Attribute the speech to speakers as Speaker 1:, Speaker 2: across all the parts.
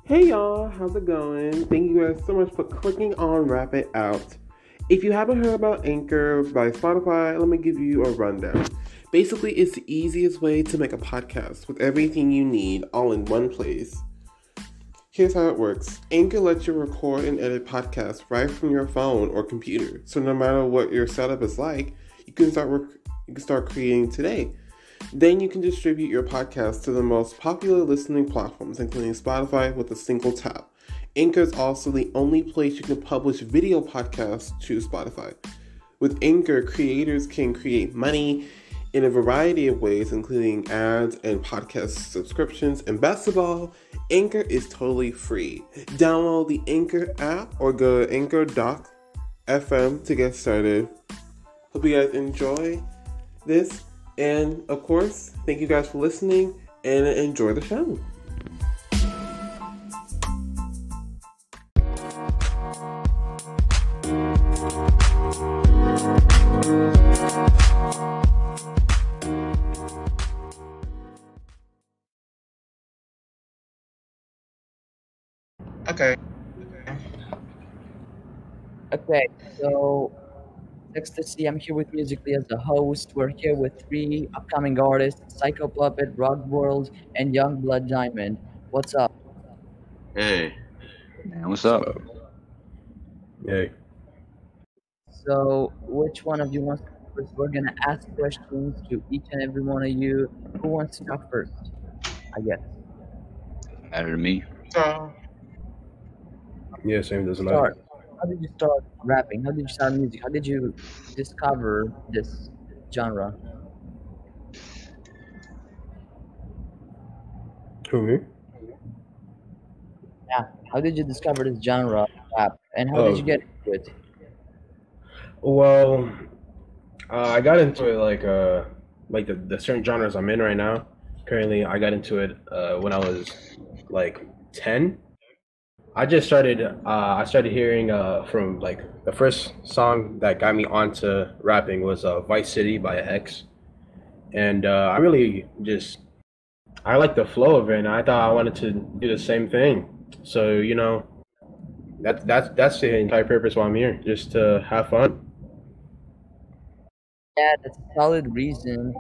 Speaker 1: Hey y'all, how's it going? Thank you guys so much for clicking on Wrap It Out. If you haven't heard about Anchor by Spotify, let me give you a rundown. Basically, it's the easiest way to make a podcast with everything you need all in one place. Here's how it works. Anchor lets you record and edit podcasts right from your phone or computer. So no matter what your setup is like, you can start creating today. Then you can distribute your podcast to the most popular listening platforms, including Spotify, with a single tap. Anchor is also the only place you can publish video podcasts to Spotify. With Anchor, creators can create money in a variety of ways, including ads and podcast subscriptions. And best of all, Anchor is totally free. Download the Anchor app or go to anchor.fm to get started. Hope you guys enjoy this. And of course, thank you guys for listening and enjoy the show. Okay.
Speaker 2: Okay, so XTTASY, I'm here with Musically as the host. We're here with three upcoming artists: Psycho Puppet, Rock World, and Young Blood Diamond. What's up?
Speaker 3: Hey, man, what's up?
Speaker 1: So, yay.
Speaker 2: So, which one of you wants to go first? We're gonna ask questions to each and every one of you. Who wants to talk first? I guess.
Speaker 3: Doesn't matter to me.
Speaker 1: So,
Speaker 4: Yeah, same. Doesn't matter.
Speaker 2: Start. How did you start rapping? How did you start music? How did you discover this genre?
Speaker 4: Who, me?
Speaker 2: Yeah. How did you discover this genre of rap? And how did you get into it?
Speaker 4: Well, I got into it like the certain genres I'm in right now. Currently, I got into it when I was like 10. I started hearing from like the first song that got me onto rapping was Vice City by X, and I really just I like the flow of it, and I thought I wanted to do the same thing. So that's the entire purpose why I'm here, just to have fun.
Speaker 2: Yeah, that's a solid reason.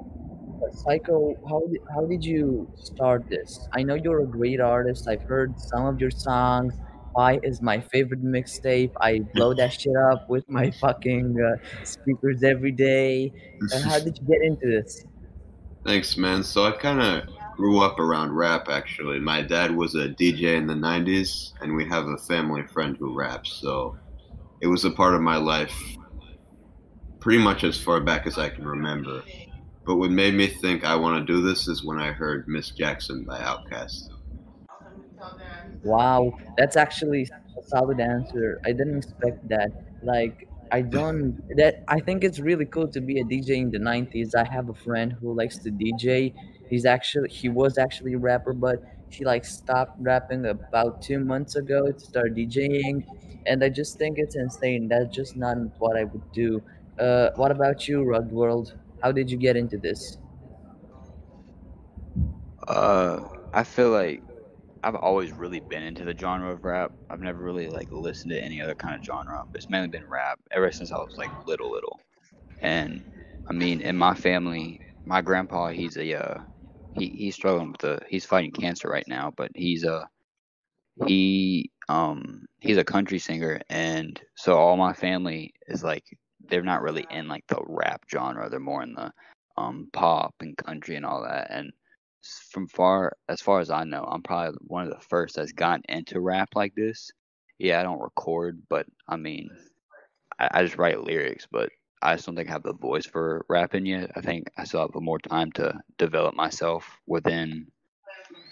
Speaker 2: But Psycho, how did you start this? I know you're a great artist. I've heard some of your songs. Why is my favorite mixtape? I blow that shit up with my fucking speakers every day. How did you get into this?
Speaker 3: Thanks, man. So I kind of grew up around rap, actually. My dad was a DJ in the 90s, and we have a family friend who raps. So it was a part of my life pretty much as far back as I can remember. But what made me think I want to do this is when I heard Miss Jackson by Outkast.
Speaker 2: Wow, that's actually a solid answer. I didn't expect that. Like, I don't that I think it's really cool to be a DJ in the 90s. I have a friend who likes to DJ. He was actually a rapper, but he like stopped rapping about 2 months ago to start DJing, and I just think it's insane. That's just not what I would do. What about you, Rug World? How did you get into this?
Speaker 5: I feel like I've always really been into the genre of rap. I've never really like listened to any other kind of genre. But it's mainly been rap ever since I was like little. And I mean, in my family, my grandpa, he's struggling with he's fighting cancer right now, but he's a country singer, and so all my family is like they're not really in like the rap genre. They're more in the pop and country and all that. And from far as I know, I'm probably one of the first that's gotten into rap like this. Yeah, I don't record, but I mean, I just write lyrics, but I just don't think I have the voice for rapping yet. I think I still have more time to develop myself within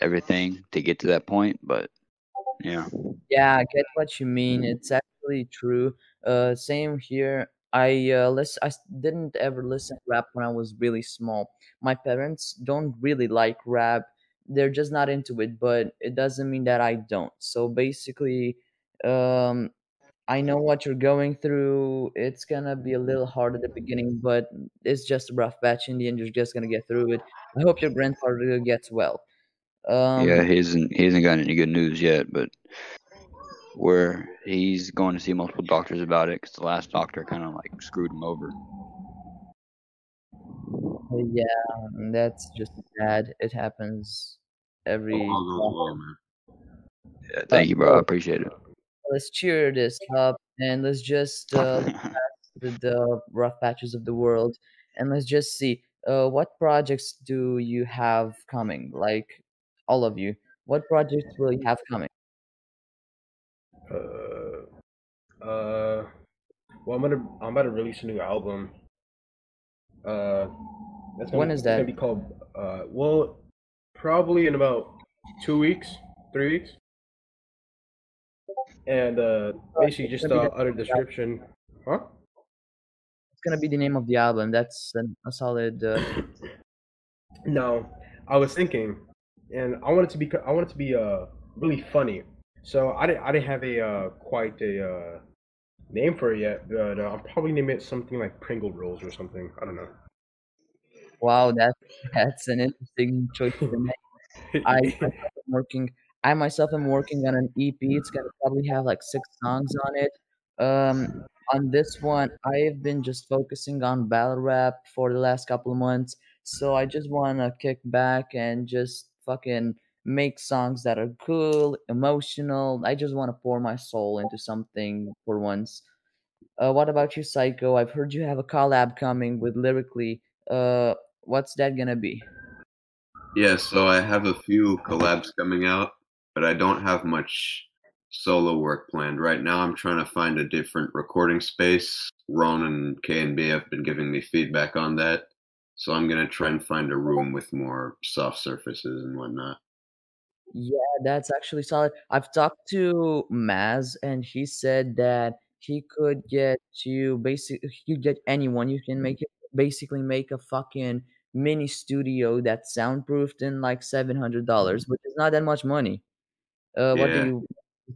Speaker 5: everything to get to that point. But yeah.
Speaker 2: Yeah, I get what you mean. It's actually true. Same here. Didn't ever listen to rap when I was really small. My parents don't really like rap. They're just not into it, but it doesn't mean that I don't. So basically, um, I know what you're going through. It's gonna be a little hard at the beginning, but it's just a rough patch in the end. You're just gonna get through it. I hope your grandfather gets well.
Speaker 5: Yeah,
Speaker 2: Um,
Speaker 5: he hasn't gotten any good news yet, but where he's going to see multiple doctors about it because the last doctor kind of like screwed him over.
Speaker 2: yeah, that's just sad. It happens
Speaker 3: Hope
Speaker 2: every.
Speaker 3: all goes well, man.
Speaker 5: Yeah, thank you, bro. I
Speaker 2: So
Speaker 5: appreciate it.
Speaker 2: let's cheer this up and let's just the rough patches of the world, and let's just see what projects do you have coming, like all of you, what projects will you have coming?
Speaker 4: Uh, uh, well, I'm about to release a new album. Uh,
Speaker 2: When is
Speaker 4: it's gonna
Speaker 2: that?
Speaker 4: be called well, probably in about 2 weeks, 3 weeks, and basically
Speaker 2: What's
Speaker 4: just
Speaker 2: gonna be the
Speaker 4: utter
Speaker 2: name of the album?
Speaker 4: description, huh?
Speaker 2: What's gonna be the name of the album? That's a solid
Speaker 4: No, I was thinking, and I want it to be really funny. So I didn't have a quite a name for it yet, but I'll probably name it something like Pringle Rolls or something. I don't
Speaker 2: wow, that's an interesting choice of a name. I
Speaker 4: know.
Speaker 2: myself am working I myself am working on an EP. It's gonna probably have like 6 songs on it. Um, on this one, I've been just focusing on battle rap for the last couple of months. So I just wanna kick back and just fucking make songs that are cool, emotional. I just wanna pour my soul into something for once. What about you, Psycho? I've heard you have a collab coming with Lyrically. What's that gonna be?
Speaker 3: Yeah, so I have a few collabs coming out, but I don't have much solo work planned. Right now, I'm trying to find a different recording space. Ron and K and B have been giving me feedback on that. So I'm gonna try and find a room with more soft surfaces and whatnot.
Speaker 2: Yeah, that's actually solid. I've talked to Maz, and he said that he could get you he could get anyone. You can make it basically make a fucking mini studio that's soundproofed in like $700, which is not that much money. What do
Speaker 3: Yeah,
Speaker 2: you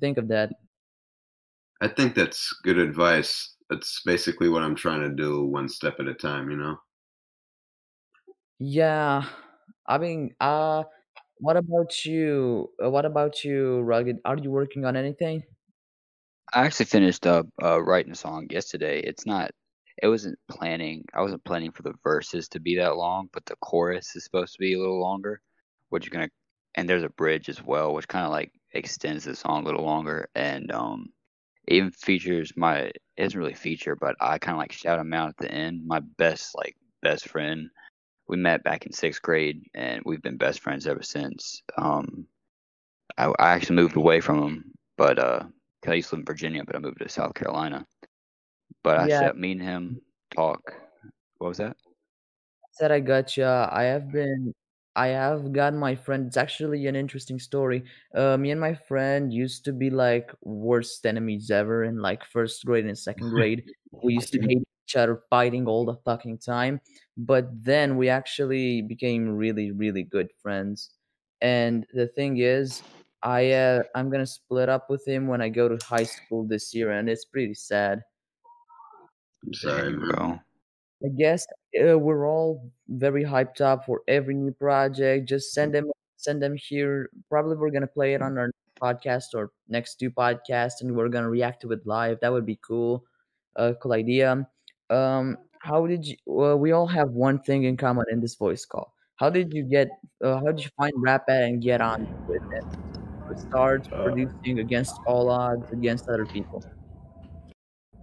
Speaker 2: think of that?
Speaker 3: I think that's good advice. That's basically what I'm trying to do, one step at a time, you know?
Speaker 2: Yeah, I mean, what about you? What about you, Rugged? Are you working on anything?
Speaker 5: I actually finished up writing a song yesterday. I wasn't planning for the verses to be that long, but the chorus is supposed to be a little longer, which is gonna, and there's a bridge as well, which kind of like extends the song a little longer, and even features my, it doesn't really feature, but I kind of like shout him out at the end. My best friend. We met back in sixth grade, and we've been best friends ever since. I actually moved away from him, but 'cause I used to live in Virginia, but I moved to South Carolina. But I
Speaker 2: Yeah,
Speaker 5: set me and him talk. What was that?
Speaker 2: said I gotcha. I have got my friend. It's actually an interesting story. Me and my friend used to be like worst enemies ever in like first grade and second grade. We used to hate each other, fighting all the fucking time. But then we actually became really, really good friends. And the thing is, I'm gonna split up with him when I go to high school this year, and it's pretty sad.
Speaker 3: I'm sorry,
Speaker 5: Dang,
Speaker 3: man.
Speaker 5: bro.
Speaker 2: I guess we're all very hyped up for every new project. Just send them here. Probably we're gonna play it on our podcast or next two podcasts, and we're gonna react to it live. That would be cool. Cool idea. How did you? We all have one thing in common in this voice call. How did you get? How did you find Rap and get on with it? Start
Speaker 4: uh,
Speaker 2: producing against all odds, against other people.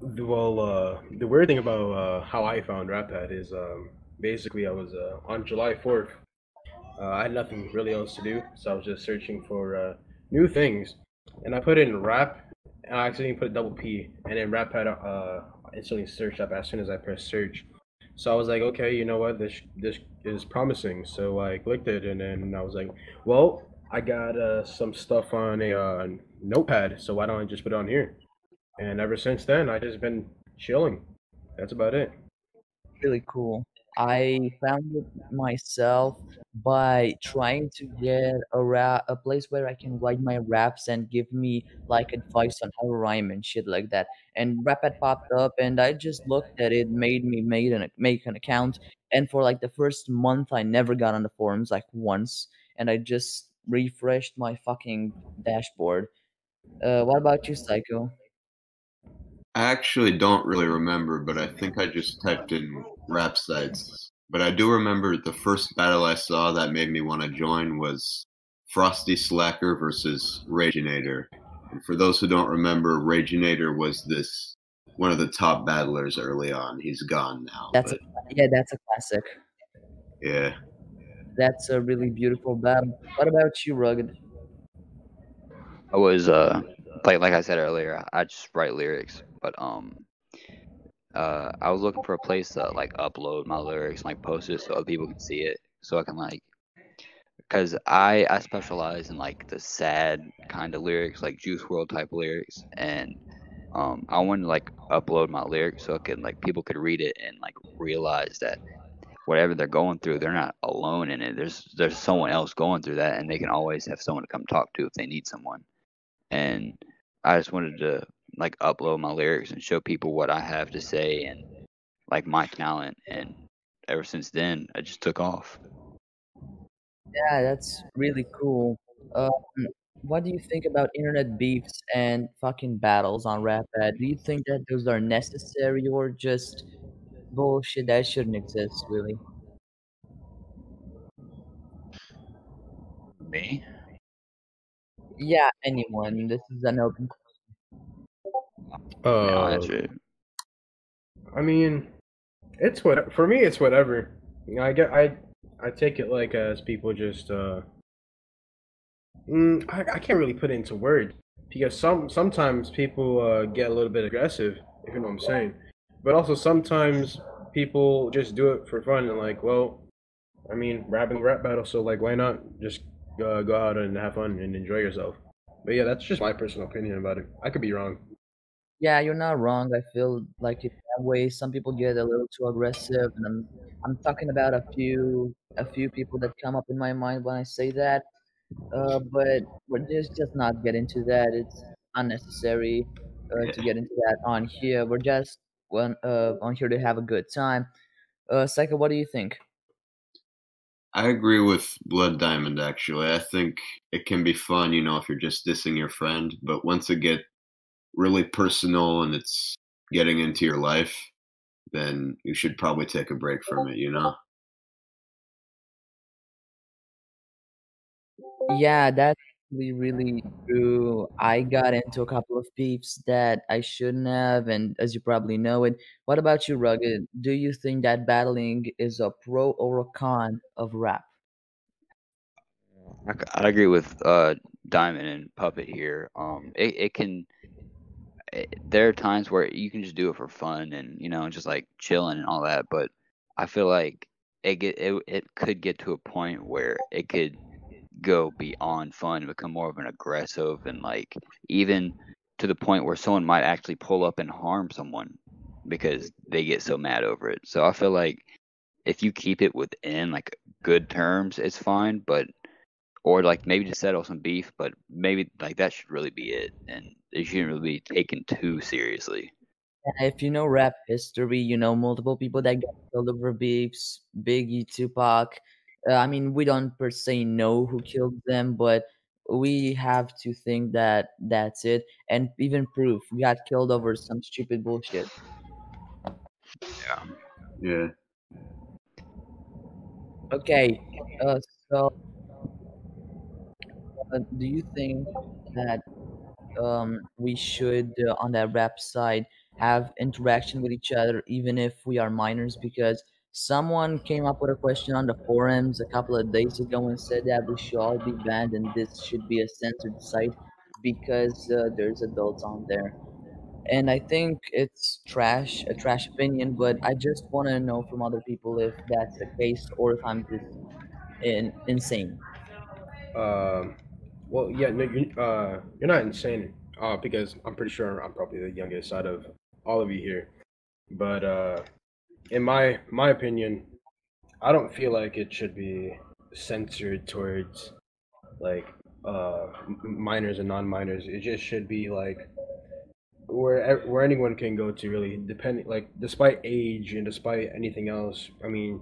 Speaker 4: the weird thing about how I found Rap Pad is basically I was on July 4th. I had nothing really else to do, so I was just searching for new things, and I put in rap, and I accidentally put a double P, and then rap had instantly searched up as soon as I pressed search. So I was like, okay, you know what, this is promising. So I clicked it, and then I was like, well, I got some stuff on a notepad, so why don't I just put it on here? And ever since then, I just been chilling. That's about it.
Speaker 2: Really cool. I found it myself by trying to get a place where I can write my raps and give me like advice on how to rhyme and shit like that. And Rap had popped up, and I just looked at it, make an account, and for like the first month, I never got on the forums like once, and I just refreshed my fucking dashboard. What about you, Psycho?
Speaker 3: I actually don't really remember, but I think I just typed in rap sites. But I do remember the first battle I saw that made me want to join was Frosty Slacker versus Raginator. And for those who don't remember, Raginator was this one of the top battlers early on. He's gone now,
Speaker 2: That's a
Speaker 3: but
Speaker 2: yeah, that's a classic.
Speaker 3: yeah.
Speaker 2: That's a really beautiful battle. What about you, Rugged?
Speaker 5: I was like I said earlier, I just write lyrics, but I was looking for a place to like upload my lyrics and like post it so other people can see it, so I can like, because I specialize in like the sad kind of lyrics, like Juice World type lyrics, and I wanted to like upload my lyrics so it could like people could read it and like realize that whatever they're going through, they're not alone in it. There's someone else going through that, and they can always have someone to come talk to if they need someone. And I just wanted to like upload my lyrics and show people what I have to say and like my talent. And ever since then, I just took off.
Speaker 2: Yeah, that's really cool. Um, what do you think about internet beefs and fucking battles on Rapid? Do you think that those are necessary or just bullshit that shouldn't exist, really?
Speaker 5: Me?
Speaker 2: Yeah, anyone. This is an open.
Speaker 5: I mean, I'll
Speaker 4: Uh,
Speaker 5: answer it.
Speaker 4: I mean, it's what for me. It's whatever. You know, I take it like as people just I can't really put it into words because sometimes people get a little bit aggressive, if you know what I'm saying. But also sometimes people just do it for fun and like, well, I mean, rapping rap battle, so like, why not just go out and have fun and enjoy yourself? But yeah, that's just my personal opinion about it. I could be wrong.
Speaker 2: Yeah, you're not wrong. I feel like in that way, some people get a little too aggressive, and I'm talking about a few people that come up in my mind when I say that. But we're just not get into that. It's unnecessary to
Speaker 3: Yeah.
Speaker 2: get into that on here. We're just on here to have a good time. Psycho, what do you think?
Speaker 3: I agree with Blood Diamond actually. I think it can be fun, if you're just dissing your friend, but once it get really personal and it's getting into your life, then you should probably take a break from it.
Speaker 2: Yeah, that's really true. I got into a couple of beefs that I shouldn't have, and as you probably know it. What about you, Rugged? Do you think that battling is a pro or a con of rap?
Speaker 5: I agree with Diamond and Puppet here. It can. There are times where you can just do it for fun and just like chilling and all that, but I feel like it could get to a point where it could go beyond fun and become more of an aggressive and like even to the point where someone might actually pull up and harm someone because they get so mad over it. So I feel like if you keep it within like good terms, it's fine, but or like maybe to settle some beef, but maybe like that should really be it, and it shouldn't really be taken too seriously.
Speaker 2: If you know rap history, you know multiple people that got killed over beefs, Biggie, Tupac. I mean, we don't per se know who killed them, but we have to think that that's it. And even proof, got killed over some stupid bullshit.
Speaker 5: Yeah.
Speaker 3: Yeah.
Speaker 2: Okay, uh, so do you think that we should on that rap side have interaction with each other even if we are minors, because someone came up with a question on the forums a couple of days ago and said that we should all be banned and this should be a censored site because there's adults on there. And I think it's a trash opinion, but I just want to know from other people if that's the case or if I'm just insane.
Speaker 4: Um, well, yeah, no, you're not insane. Because I'm pretty sure I'm probably the youngest out of all of you here. But in my opinion, I don't feel like it should be censored towards like minors and non-minors. It just should be like where anyone can go to, really, depending, like, despite age and despite anything else. I mean,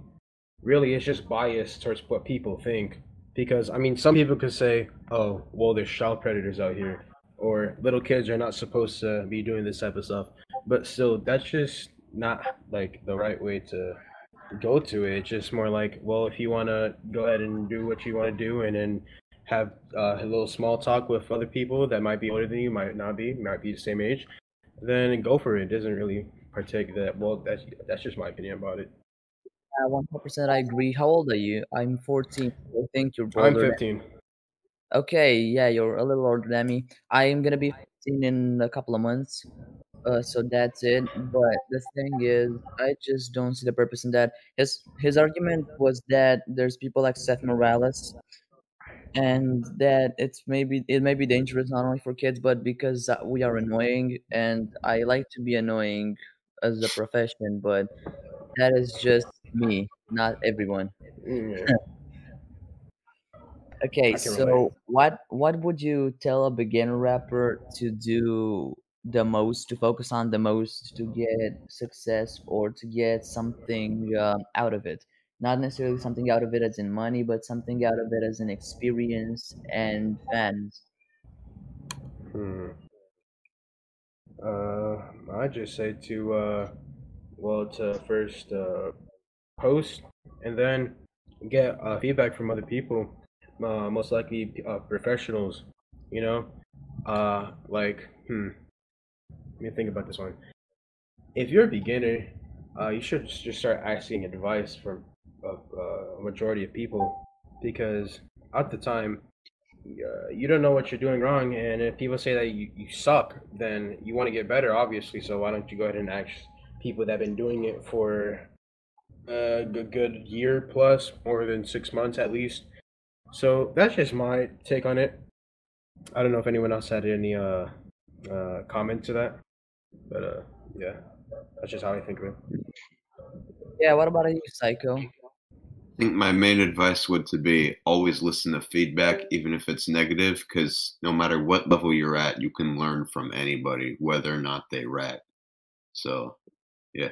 Speaker 4: really, it's just bias towards what people think. Because I mean, some people could say, "Oh, well, there's child predators out here," or little kids are not supposed to be doing this type of stuff. But still, that's just not like the right way to go to it. It's just more like, well, if you want to go ahead and do what you want to do, and then have a little small talk with other people that might be older than you, might not be, might be the same age, then go for it. It doesn't really partake that. Well, that's just my opinion about it.
Speaker 2: 100% I agree. How old are you? I'm 14. I think you're
Speaker 4: I'm
Speaker 2: older than.
Speaker 4: 15.
Speaker 2: Okay, yeah, you're a little older than me. I am gonna be 15 in a couple of months. So that's it. But the thing is, I just don't see the purpose in that. His argument was that there's people like Seth Morales, and that it may be dangerous not only for kids, but because we are annoying, and I like to be annoying as a profession, but that is just me, not everyone.
Speaker 4: Yeah,
Speaker 2: Okay,
Speaker 4: I can relate.
Speaker 2: so what would you tell a beginner rapper to do the most, to focus on the most, to get success or to get something out of it? Not necessarily something out of it as in money, but something out of it as an experience and fans.
Speaker 4: Hmm. Uh, I just say to well, to first post and then get feedback from other people, most likely professionals. You know, like let me think about this one. If you're a beginner, you should just start asking advice from a majority of people because at the time you don't know what you're doing wrong, and if people say that you suck, then you want to get better, obviously. So why don't you go ahead and ask people that have been doing it for a good year plus, more than 6 months at least. So that's just my take on it. I don't know if anyone else had any comment to that, but yeah, that's just how I think of it.
Speaker 2: Yeah, what about you, Psycho?
Speaker 3: I think my main advice would to be always listen to feedback, even if it's negative, because no matter what level you're at, you can learn from anybody, whether or not they rat. So, yeah.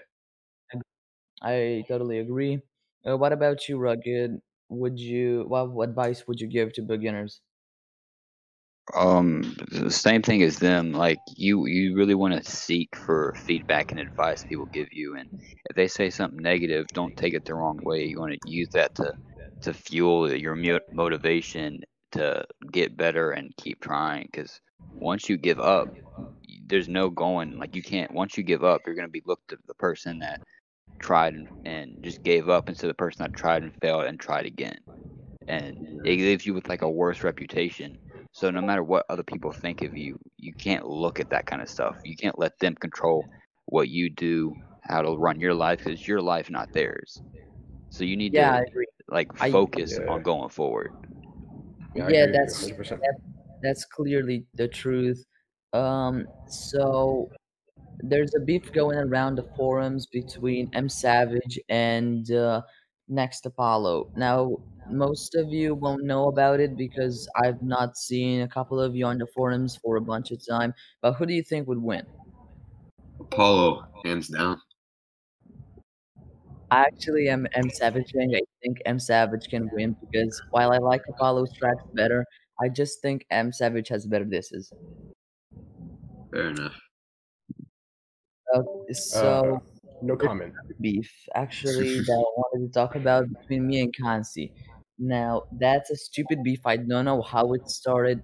Speaker 2: I totally agree. What about you, Rugged? What advice would you give to beginners?
Speaker 5: The same thing as them. Like you really want to seek for feedback and advice people give you, and if they say something negative, don't take it the wrong way. You want to use that to fuel your motivation to get better and keep trying. Because once you give up, there's no going. Like you can't. Once you give up, you're gonna be looked at the person that tried and just gave up instead of the person that tried and failed and tried again, and it leaves you with like a worse reputation. So no matter what other people think of you, you can't look at that kind of stuff. You can't let them control what you do, how to run your life, because it's your life, not theirs. So you need
Speaker 2: Yeah,
Speaker 5: to
Speaker 2: I agree.
Speaker 5: like
Speaker 2: I
Speaker 5: focus
Speaker 4: Yeah,
Speaker 5: on going forward.
Speaker 4: yeah, I
Speaker 2: Yeah,
Speaker 4: agree with you
Speaker 2: that's
Speaker 4: 100%.
Speaker 2: that's clearly the truth. So there's a beef going around the forums between M Savage and Next Apollo. Now, most of you won't know about it because I've not seen a couple of you on the forums for a bunch of time. But who do you think would win?
Speaker 3: Apollo, hands down.
Speaker 2: I actually am M Savage gang. I think M Savage can win because while I like Apollo's tracks better, I just think M Savage has better disses.
Speaker 3: Fair enough.
Speaker 2: So
Speaker 4: No
Speaker 2: there's
Speaker 4: comment.
Speaker 2: another beef actually that I wanted to talk about between me and Kansi. Now that's a stupid beef. I don't know how it started.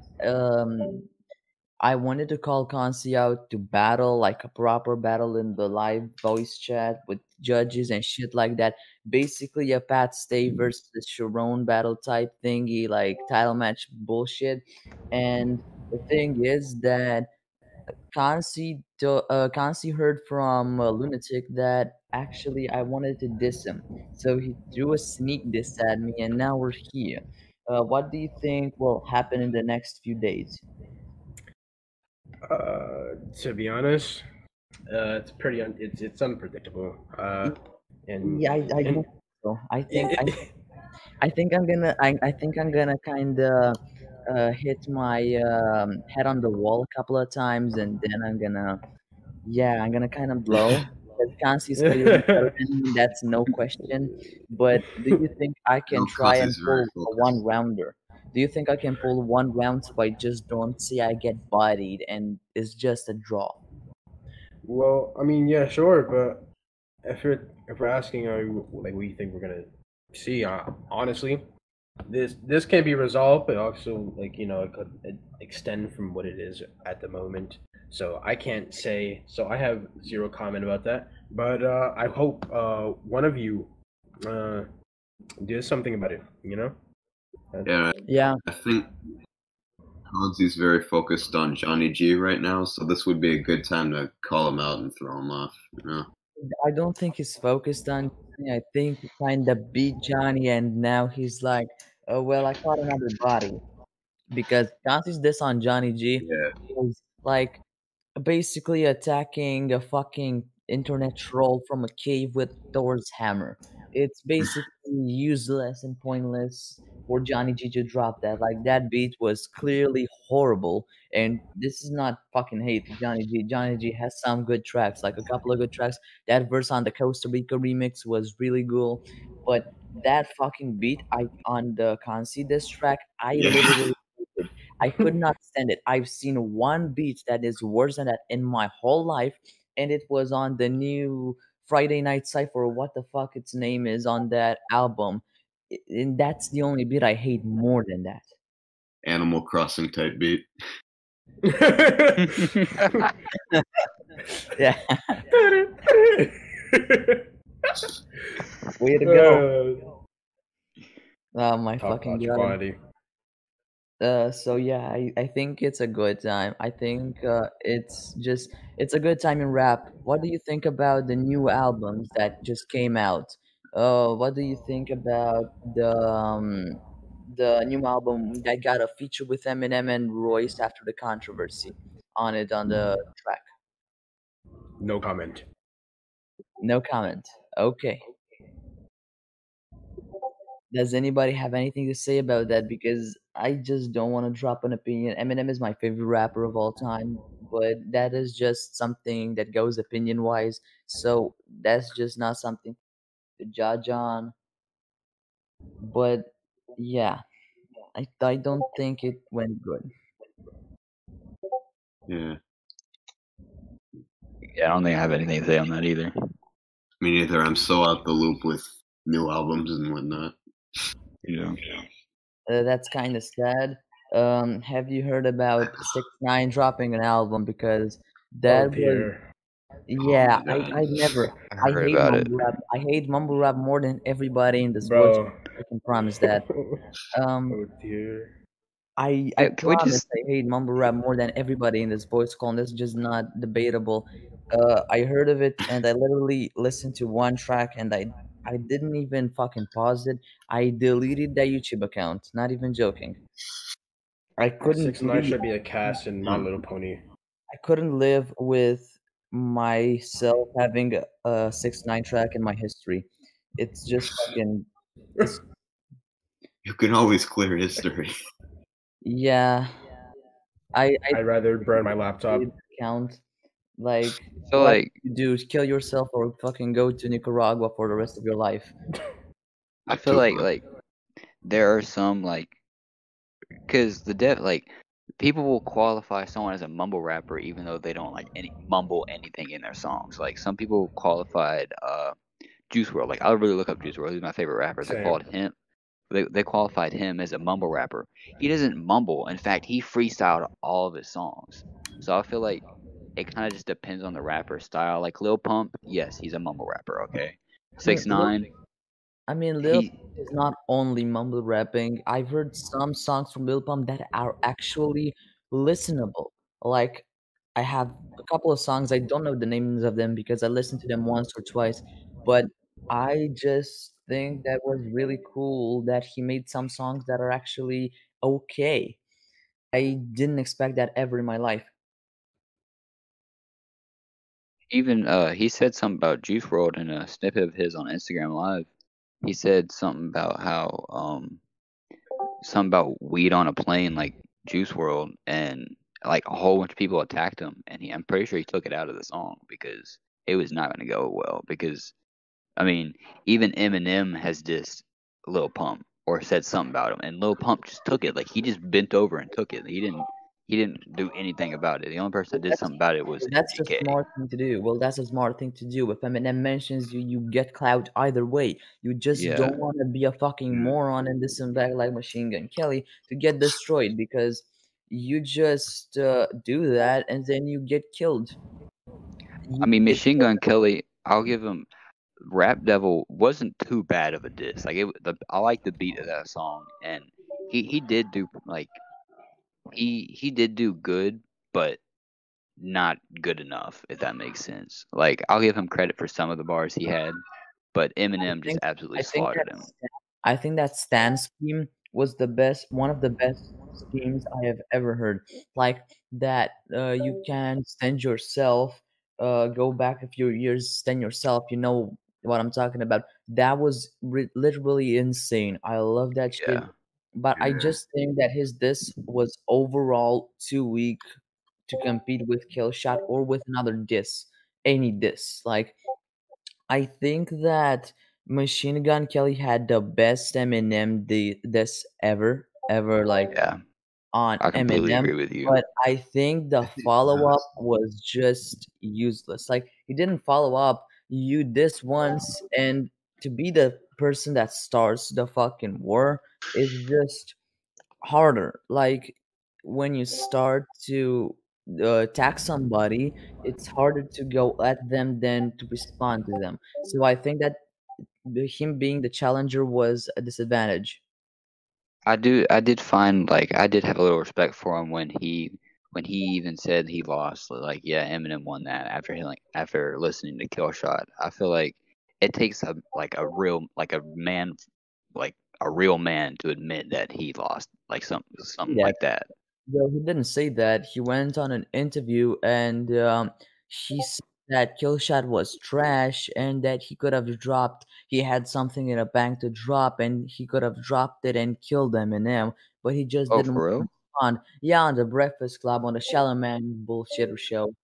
Speaker 2: I wanted to call Kansi out to battle, like a proper battle in the live voice chat with judges and shit like that. Basically, a Pat Stay versus Sharon battle type thingy, like title match bullshit. And the thing is that Kansi heard from Lunatic that actually I wanted to diss him. So he threw a sneak diss at me, and now we're here. What do you think will happen in the next few days?
Speaker 4: To be honest, it's pretty it's unpredictable.
Speaker 2: Yeah, I
Speaker 4: And
Speaker 2: don't think so.
Speaker 4: it,
Speaker 2: I think I'm gonna kind of hit my head on the wall a couple of times, and then I'm gonna kind of blow. because Kansi is clearly better than me. That's no question. But do you think I
Speaker 3: I
Speaker 2: can
Speaker 3: know
Speaker 2: try and
Speaker 3: Kanzi's very
Speaker 2: pull a one
Speaker 3: focused.
Speaker 2: rounder? Do you think I can pull one round so I just don't see I get bodied and it's just a draw?
Speaker 4: Well, I mean, yeah, sure, but if we're asking, like, what do you think we're gonna see? Honestly, this can be resolved, but also, like, it could extend from what it is at the moment. So I can't say. So I have zero comment about that. But I hope one of you uh, does something about it.
Speaker 3: Yeah,
Speaker 2: Yeah,
Speaker 3: I think Kanzi's very focused on Johnny G right now, so this would be a good time to call him out and throw him off.
Speaker 2: I don't think he's focused on Johnny. I think he kind of beat Johnny and now he's like, oh, well, I caught another body. Because Kansi's diss on Johnny G
Speaker 3: Yeah,
Speaker 2: was like basically attacking a fucking internet troll from a cave with Thor's hammer. It's basically useless and pointless for Johnny G to drop that. Like that beat was clearly horrible, and this is not fucking hate to Johnny G. Johnny G has some good tracks, like a couple of good tracks. That verse on the Costa Rica remix was really cool, but that fucking beat I on the Kansi diss track, I
Speaker 3: yeah.
Speaker 2: literally hated. I could not stand it. I've seen one beat that is worse than that in my whole life, and it was on the new Friday Night Cypher, what the fuck its name is on that album. And that's the only beat I hate more than that.
Speaker 3: Animal Crossing type beat.
Speaker 2: Yeah, way to go.
Speaker 4: uh,
Speaker 2: Oh my
Speaker 4: top
Speaker 2: fucking
Speaker 4: notch
Speaker 2: god.
Speaker 4: quality.
Speaker 2: So yeah, I think it's a good time. I think it's a good time in rap. What do you think about the new albums that just came out? What do you think about the new album that got a feature with Eminem and Royce after the controversy on it on the track?
Speaker 4: No comment.
Speaker 2: No comment. Okay. Does anybody have anything to say about that? Because I just don't want to drop an opinion. Eminem is my favorite rapper of all time, but that is just something that goes opinion wise. So that's just not something to judge on. But yeah, I don't think it went good.
Speaker 3: Yeah,
Speaker 5: Yeah, I don't think I have anything to say on that either.
Speaker 3: me neither. I'm so out the loop with new albums and whatnot.
Speaker 5: Yeah.
Speaker 2: That's kind of sad. Have you heard about 6ix9ine dropping an album? Because
Speaker 4: Oh
Speaker 2: that was
Speaker 4: dear.
Speaker 3: Oh
Speaker 2: yeah,
Speaker 3: my god.
Speaker 2: I never.
Speaker 5: I
Speaker 2: I
Speaker 5: heard
Speaker 2: hate
Speaker 5: about it.
Speaker 2: mumble rap. I hate mumble rap more than everybody in this voice.
Speaker 4: Bro.
Speaker 2: I can promise that. Um,
Speaker 4: Oh dear.
Speaker 2: I
Speaker 5: Can we
Speaker 2: promise
Speaker 5: just
Speaker 2: I hate mumble rap more than everybody in this voice call. And this is just not debatable. I heard of it and I literally listened to one track and I didn't even fucking pause it. I deleted that YouTube account. Not even joking. I couldn't
Speaker 4: 6ix9ine
Speaker 2: believe
Speaker 4: should be a cast in My
Speaker 3: Hmm.
Speaker 4: Little Pony.
Speaker 2: I couldn't live with myself having a 6ix9ine track in my history. It's just fucking. It's
Speaker 3: You can always clear history.
Speaker 2: yeah. I
Speaker 4: I'd rather burn my
Speaker 2: deleted
Speaker 4: laptop.
Speaker 2: the account. Like,
Speaker 5: so
Speaker 2: what
Speaker 5: like
Speaker 2: you do? Kill yourself or fucking go to Nicaragua for the rest of your life.
Speaker 5: I
Speaker 3: I
Speaker 5: feel
Speaker 3: took
Speaker 5: like
Speaker 3: my
Speaker 5: there are some like because the dev like people will qualify someone as a mumble rapper even though they don't like any mumble anything in their songs. Like some people qualified Juice World. Like I would really look up Juice World. He's my favorite rapper.
Speaker 4: Same.
Speaker 5: They qualified him as a mumble rapper. He doesn't mumble. In fact, he freestyled all of his songs. So I feel like it kind of just depends on the rapper style. Like Lil Pump, yes, he's a mumble rapper. Okay,
Speaker 2: I mean,
Speaker 5: 6ix9ine,
Speaker 2: Lil
Speaker 5: he
Speaker 2: Pump is not only mumble rapping. I've heard some songs from Lil Pump that are actually listenable. Like, I have a couple of songs, I don't know the names of them because I listened to them once or twice, but I just think that was really cool that he made some songs that are actually okay. I didn't expect that ever in my life.
Speaker 5: even he said something about Juice World in a snippet of his on Instagram Live. He said something about how something about weed on a plane like Juice World and like a whole bunch of people attacked him and I'm pretty sure he took it out of the song because it was not going to go well because I mean, even Eminem has dissed Lil Pump or said something about him, and Lil Pump just took it. Like he just bent over and took it. He didn't do anything about it. The only person
Speaker 2: Well,
Speaker 5: that did something about it was
Speaker 2: that's the
Speaker 5: MGK.
Speaker 2: smart thing to do. Well, that's a smart thing to do. If Eminem mentions you, you get clout either way. You just
Speaker 5: Yeah,
Speaker 2: don't want to be a fucking
Speaker 3: Mm.
Speaker 2: moron and this and that like Machine Gun Kelly to get destroyed because you just do that and then you get killed.
Speaker 5: I
Speaker 2: You
Speaker 5: mean,
Speaker 2: get
Speaker 5: Machine
Speaker 2: killed.
Speaker 5: Gun Kelly. I'll give him. Rap Devil wasn't too bad of a diss. Like I like the beat of that song, and he did do like he did do good, but not good enough, if that makes sense. Like I'll give him credit for some of the bars he had, but
Speaker 2: I
Speaker 5: Eminem just
Speaker 2: think
Speaker 5: absolutely
Speaker 2: I think
Speaker 5: slaughtered him.
Speaker 2: that Stan scheme was the best, one of the best schemes I have ever heard. Like that, you can stand yourself, go back a few years, stand yourself. You know what I'm talking about. That was literally insane. I love that shit.
Speaker 5: Yeah.
Speaker 2: But I
Speaker 3: Yeah.
Speaker 2: just think that his diss was overall too weak to compete with Killshot or with another diss, any diss. Like I think that Machine Gun Kelly had the best Eminem this ever like
Speaker 5: Yeah.
Speaker 2: on
Speaker 5: I completely
Speaker 2: Eminem,
Speaker 5: agree with you.
Speaker 2: but I think the follow up was just useless. Like he didn't follow up. You this once, and to be the person that starts the fucking war is just harder. Like when you start to attack somebody, it's harder to go at them than to respond to them. So I think that him being the challenger was a disadvantage.
Speaker 5: I did find like I did have a little respect for him when he even said he lost. Like yeah, Eminem won that after he like after listening to Kill Shot. I feel like it takes a like a real like a man like a real man to admit that he lost like something
Speaker 2: Yeah,
Speaker 5: like that.
Speaker 2: well, he didn't say that. He went on an interview and he said that Killshot was trash and that he could have dropped. He had something in a bank to drop and he could have dropped it and killed Eminem, but he just
Speaker 5: Oh,
Speaker 2: didn't want
Speaker 5: for
Speaker 2: to
Speaker 5: real?
Speaker 2: respond. Yeah, on the Breakfast Club on the Charlemagne bullshitter show.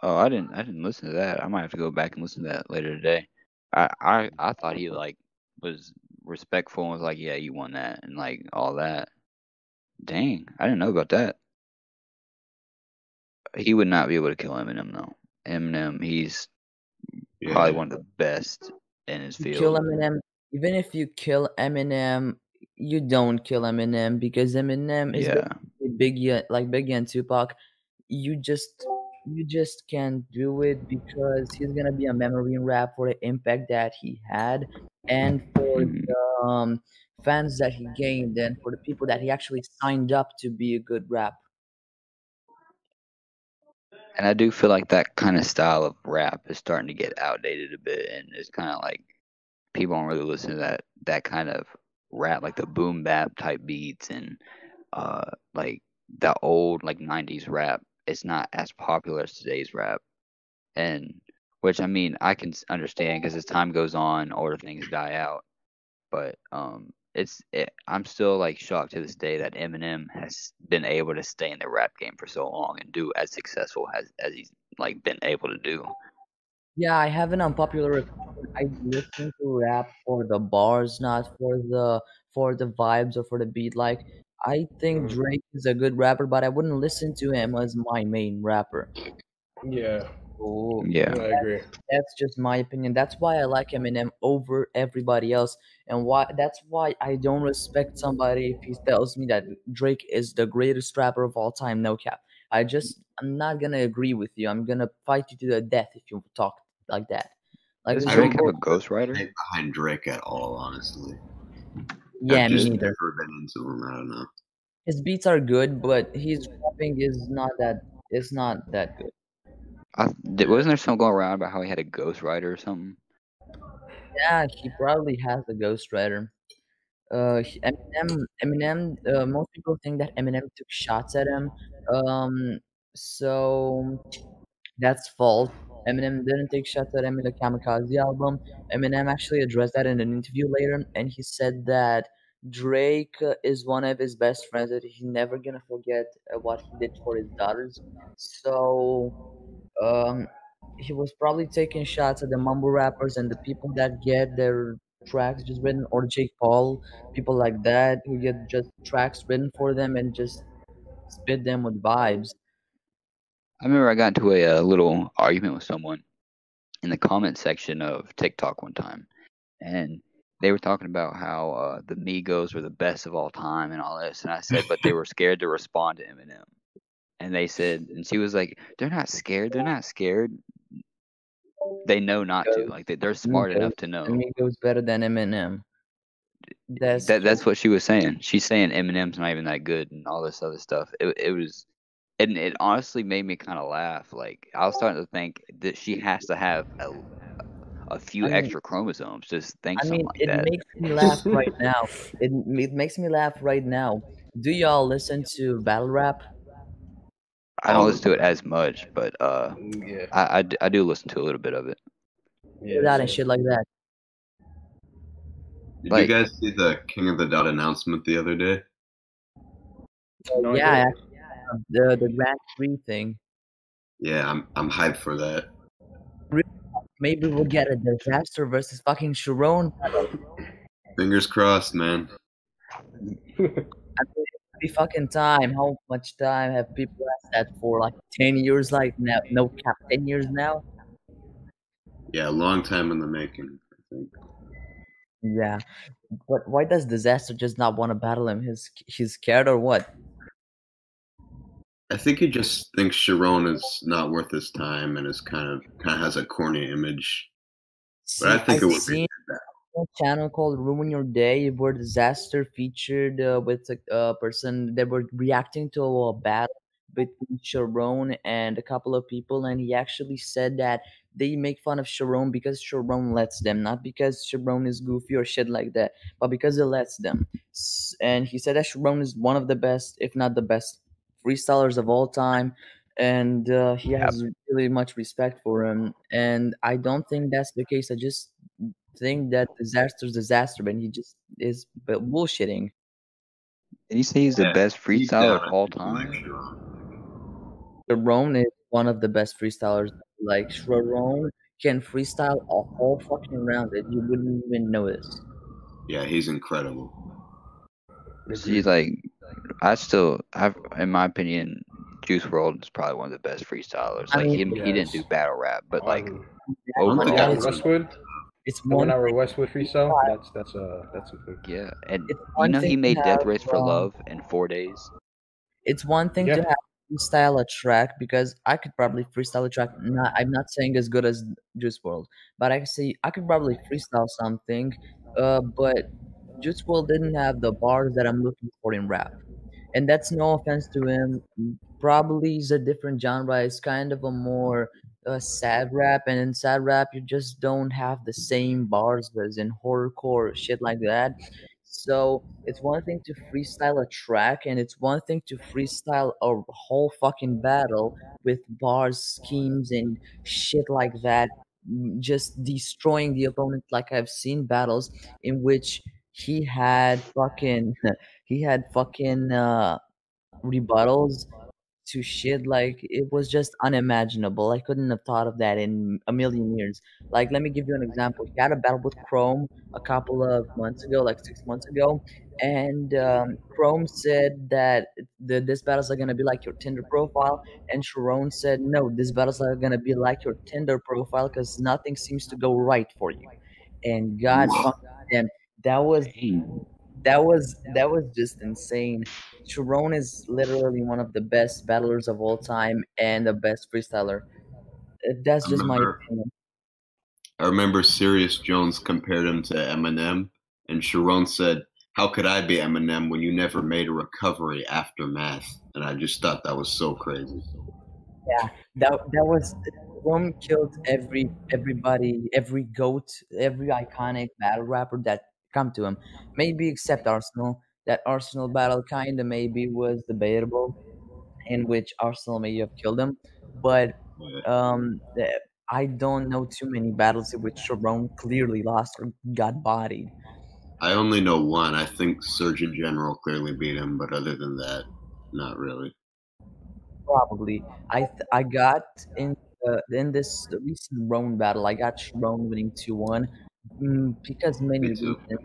Speaker 5: Oh, I didn't listen to that. I might have to go back and listen to that later today. I thought he like was respectful and was like, yeah, you won that and like all that. Dang, I didn't know about that. He would not be able to kill Eminem though. Eminem, he's probably
Speaker 3: Yeah.
Speaker 5: one of the best in his
Speaker 2: You kill
Speaker 5: field.
Speaker 2: Eminem, even if you kill Eminem, you don't kill Eminem because Eminem is
Speaker 5: Yeah.
Speaker 2: basically Biggie, like Biggie and Tupac. You just you just can't do it because he's gonna be a memory in rap for the impact that he had and for
Speaker 5: Mhm.
Speaker 2: the fans that he gained and for the people that he actually signed up to be a good rap.
Speaker 5: And I do feel like that kind of style of rap is starting to get outdated a bit, and it's kind of like people don't really listen to that kind of rap, like the boom bap type beats and like the old like '90s rap. It's not as popular as today's rap, and which I mean I can understand because as time goes on, older things die out. But I'm still like shocked to this day that Eminem has been able to stay in the rap game for so long and do as successful as he's like been able to do.
Speaker 2: Yeah, I have an unpopular opinion. I listen to rap for the bars, not for the vibes or for the beat. Like I think
Speaker 4: Mhm.
Speaker 2: Drake is a good rapper, but I wouldn't listen to him as my main rapper.
Speaker 4: Yeah,
Speaker 2: So
Speaker 5: Yeah,
Speaker 4: I agree.
Speaker 2: that's just my opinion. That's why I like Eminem over everybody else, and why that's why I don't respect somebody if he tells me that Drake is the greatest rapper of all time. No cap. I'm not gonna agree with you. I'm gonna fight you to the death if you talk like that. Like
Speaker 5: does
Speaker 4: It's
Speaker 3: I
Speaker 2: there's no
Speaker 5: Drake
Speaker 3: don't
Speaker 5: have
Speaker 2: go.
Speaker 5: a
Speaker 3: really put
Speaker 5: ghostwriter?
Speaker 3: hype behind Drake at all, honestly. I've
Speaker 2: Yeah, me
Speaker 3: just
Speaker 5: Really?
Speaker 2: neither.
Speaker 3: never been into him. I don't know.
Speaker 2: His beats are good, but his rapping is not that. It's not that good.
Speaker 5: Wasn't there something going around about how he had a ghostwriter or something?
Speaker 2: Yeah, he probably has a ghostwriter. Eminem. Most people think that Eminem took shots at him. Um, so that's false. Eminem didn't take shots at him in the Kamikaze album. Eminem actually addressed that in an interview later, and he said that Drake is one of his best friends that he's never gonna forget what he did for his daughters. So um, he was probably taking shots at the mumble rappers and the people that get their tracks just written, or Jake Paul, people like that who get just tracks written for them and just spit them with vibes.
Speaker 5: I remember I got into a little argument with someone in the comment section of TikTok one time, and they were talking about how the Migos were the best of all time and all this, and I said, but they were scared to respond to Eminem, and they said, and she was like, they're not scared, they're not scared, they know not to, like they're smart
Speaker 2: Migos,
Speaker 5: enough to know.
Speaker 2: Migos better than Eminem. That's
Speaker 5: That's what she was saying. She's saying Eminem's not even that good and all this other stuff. It was, and it honestly made me kind of laugh. Like I was starting to think that she has to have a few
Speaker 2: I mean,
Speaker 5: extra chromosomes to think
Speaker 2: I
Speaker 5: something
Speaker 2: mean,
Speaker 5: like
Speaker 2: it
Speaker 5: that.
Speaker 2: makes me laugh right now. It makes me laugh right now. Do y'all listen to battle rap?
Speaker 5: I don't
Speaker 3: All the
Speaker 5: listen to it as much, but
Speaker 4: Yeah,
Speaker 5: I do listen to a little bit of it.
Speaker 4: yeah,
Speaker 2: That and
Speaker 4: same.
Speaker 2: shit like that.
Speaker 3: Did you
Speaker 5: Like
Speaker 3: guys see the King of the Dot announcement the other day?
Speaker 4: No, I
Speaker 2: Yeah,
Speaker 4: didn't.
Speaker 2: actually, the Grand Prix thing.
Speaker 3: Yeah, I'm hyped for that.
Speaker 2: Maybe we'll get a disaster versus fucking Sharon.
Speaker 3: Fingers crossed, man.
Speaker 2: I mean, it'll be fucking time. How much time have people asked that for? Like 10 years? Like now, no cap, 10 years now.
Speaker 3: Yeah, long time in the making, I think.
Speaker 2: Yeah, but why does disaster just not want to battle him? He's scared or what?
Speaker 3: I think he just thinks Sharon is not worth his time and is kind of has a corny image. But I
Speaker 2: See, I
Speaker 3: think it would be
Speaker 2: seen a channel called Ruin Your Day where Disaster featured with a person that were reacting to a battle between Sharon and a couple of people, and he actually said that they make fun of Sharon because Sharon lets them, not because Sharon is goofy or shit like that, but because it lets them. And he said that Sharon is one of the best, if not the best, freestylers of all time. And he
Speaker 5: yeah,
Speaker 2: has really much respect for him. And I don't think that's the case. I just think that disaster's disaster, and he just is bullshitting.
Speaker 5: did he say he's the
Speaker 3: yeah,
Speaker 5: best
Speaker 3: deep
Speaker 5: freestyler
Speaker 3: down
Speaker 5: of
Speaker 3: I
Speaker 5: all
Speaker 3: think he likes
Speaker 5: time?
Speaker 3: Sharon.
Speaker 2: Sharon is one of the best freestylers. Like Sharon can freestyle a whole fucking round that you wouldn't even notice.
Speaker 3: Yeah, he's incredible.
Speaker 5: See,
Speaker 4: Agreed.
Speaker 5: like I've, in my opinion, Juice World is probably one of the best freestylers.
Speaker 2: I
Speaker 5: Like
Speaker 2: mean,
Speaker 5: he didn't do
Speaker 4: Yes.
Speaker 5: battle rap, but like
Speaker 4: On
Speaker 3: I don't
Speaker 5: overall,
Speaker 3: think I've
Speaker 2: it's
Speaker 3: heard
Speaker 4: Westwood,
Speaker 2: it's
Speaker 4: the
Speaker 2: one
Speaker 4: 1 hour
Speaker 2: thing.
Speaker 4: Westwood freestyle. That's something.
Speaker 5: yeah. And
Speaker 2: It's
Speaker 5: you
Speaker 2: one
Speaker 5: know
Speaker 2: thing
Speaker 5: he
Speaker 2: to
Speaker 5: made Death
Speaker 2: have.
Speaker 5: Race for Love in 4 days.
Speaker 2: It's one thing to
Speaker 4: Yeah.
Speaker 2: have freestyle a track because I could probably freestyle a track. Not, I'm not saying as good as Juice World, but I can say I could probably freestyle something. But Juice World didn't have the bars that I'm looking for in rap. And that's no offense to him. Probably is a different genre. It's kind of a more sad rap, and in sad rap, you just don't have the same bars as in horrorcore shit like that. So it's one thing to freestyle a track, and it's one thing to freestyle a whole fucking battle with bars, schemes, and shit like that, just destroying the opponent. Like I've seen battles in which he had fucking he had fucking rebuttals to shit like it was just unimaginable. I couldn't have thought of that in a million years. Like, let me give you an example. He had a battle with Chrome a couple of months ago, like 6 months ago, and Chrome said that this battles are gonna be like your Tinder profile, and Sharon said no, this battles are gonna be like your Tinder profile because nothing seems to go right for you. And God
Speaker 3: Whoa.
Speaker 2: fucking damn, that was
Speaker 5: Dang.
Speaker 2: that was just insane. Sharon is literally one of the best battlers of all time and the best freestyler. That's
Speaker 3: I
Speaker 2: just my
Speaker 3: remember
Speaker 2: opinion.
Speaker 3: I remember Sirius Jones compared him to Eminem, and Sharon said, "How could I be Eminem when you never made a recovery after math?" And I just thought that was so crazy.
Speaker 2: Yeah, that was Sharon killed everybody, every goat, every iconic battle rapper that come to him. Maybe except Arsenal. That Arsenal battle kind of maybe was debatable, in which Arsenal may have killed him. But
Speaker 3: Yeah.
Speaker 2: I don't know too many battles in which Sharon clearly lost or got bodied.
Speaker 3: I only know one. I think Surgeon General clearly beat him, but other than that, not really.
Speaker 2: Probably. I got in. in this recent Roan battle, I got Roan winning 2-1 because many
Speaker 3: Me too.
Speaker 2: reasons.